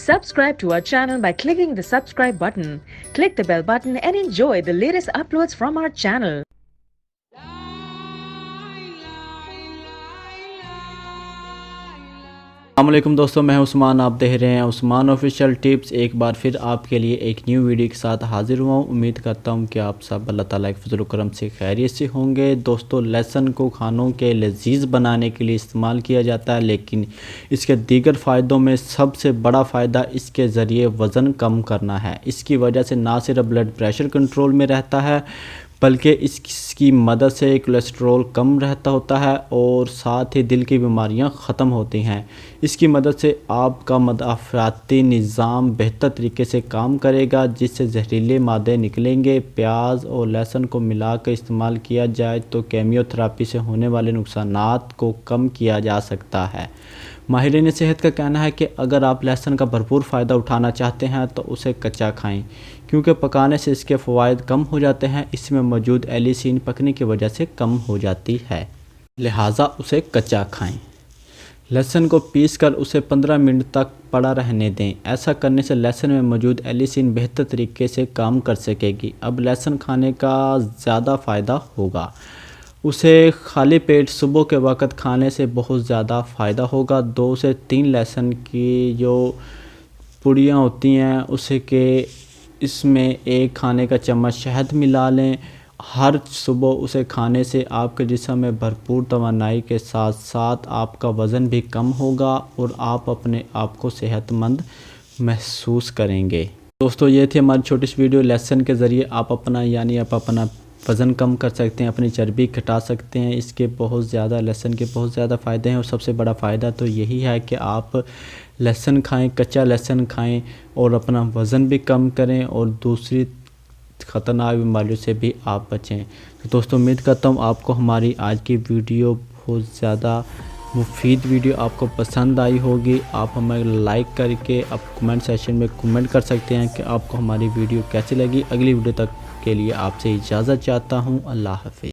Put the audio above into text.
Subscribe to our channel by clicking the subscribe button. Click the bell button and enjoy the latest uploads from our channel. अस्सलामुअलैकुम दोस्तों, मैं उस्मान, आप देख रहे हैं उस्मान ऑफिशियल टिप्स। एक बार फिर आपके लिए एक न्यू वीडियो के साथ हाजिर हुआ हूँ। उम्मीद करता हूँ कि आप सब अल्लाह ताला के फजल करम से खैरियत से होंगे। दोस्तों, लहसुन को खानों के लजीज बनाने के लिए इस्तेमाल किया जाता है, लेकिन इसके दीगर फ़ायदों में सबसे बड़ा फ़ायदा इसके ज़रिए वज़न कम करना है। इसकी वजह से ना सिर्फ ब्लड प्रेशर कंट्रोल में रहता है, बल्कि इसकी मदद से कोलेस्ट्रॉल कम रहता होता है और साथ ही दिल की बीमारियां ख़त्म होती हैं। इसकी मदद से आपका मदाफ़ाती निज़ाम बेहतर तरीके से काम करेगा, जिससे जहरीले मादे निकलेंगे। प्याज और लहसुन को मिलाकर इस्तेमाल किया जाए तो कीमोथेरेपी से होने वाले नुकसानात को कम किया जा सकता है। माहिरीन सेहत का कहना है कि अगर आप लहसुन का भरपूर फ़ायदा उठाना चाहते हैं तो उसे कच्चा खाएं, क्योंकि पकाने से इसके फ़वाइद कम हो जाते हैं। इसमें मौजूद एलिसिन पकने की वजह से कम हो जाती है, लिहाजा उसे कच्चा खाएं। लहसुन को पीसकर उसे 15 मिनट तक पड़ा रहने दें। ऐसा करने से लहसुन में मौजूद एलिसिन बेहतर तरीके से काम कर सकेगी। अब लहसुन खाने का ज़्यादा फ़ायदा होगा। उसे खाली पेट सुबह के वक़्त खाने से बहुत ज़्यादा फ़ायदा होगा। 2 से 3 लहसुन की जो पुड़ियाँ होती हैं उसे के इसमें 1 खाने का चम्मच शहद मिला लें। हर सुबह उसे खाने से आपके जिस्म में भरपूर तवानाई के साथ साथ आपका वज़न भी कम होगा और आप अपने आप को सेहतमंद महसूस करेंगे। दोस्तों, ये थी हमारी छोटी सी वीडियो। लहसुन के ज़रिए आप अपना वज़न कम कर सकते हैं, अपनी चर्बी घटा सकते हैं। इसके लहसुन के बहुत ज़्यादा फ़ायदे हैं और सबसे बड़ा फ़ायदा तो यही है कि आप लहसुन खाएं, कच्चा लहसुन खाएं और अपना वज़न भी कम करें और दूसरी ख़तरनाक बीमारियों से भी आप बचें। तो दोस्तों, उम्मीद करता हूँ आपको हमारी आज की वीडियो बहुत ज़्यादा मुफीद वीडियो आपको पसंद आई होगी। आप हमें लाइक करके आप कमेंट सेक्शन में कमेंट कर सकते हैं कि आपको हमारी वीडियो कैसी लगी। अगली वीडियो तक के लिए आपसे इजाज़त चाहता हूँ। अल्लाह हाफ़िज़।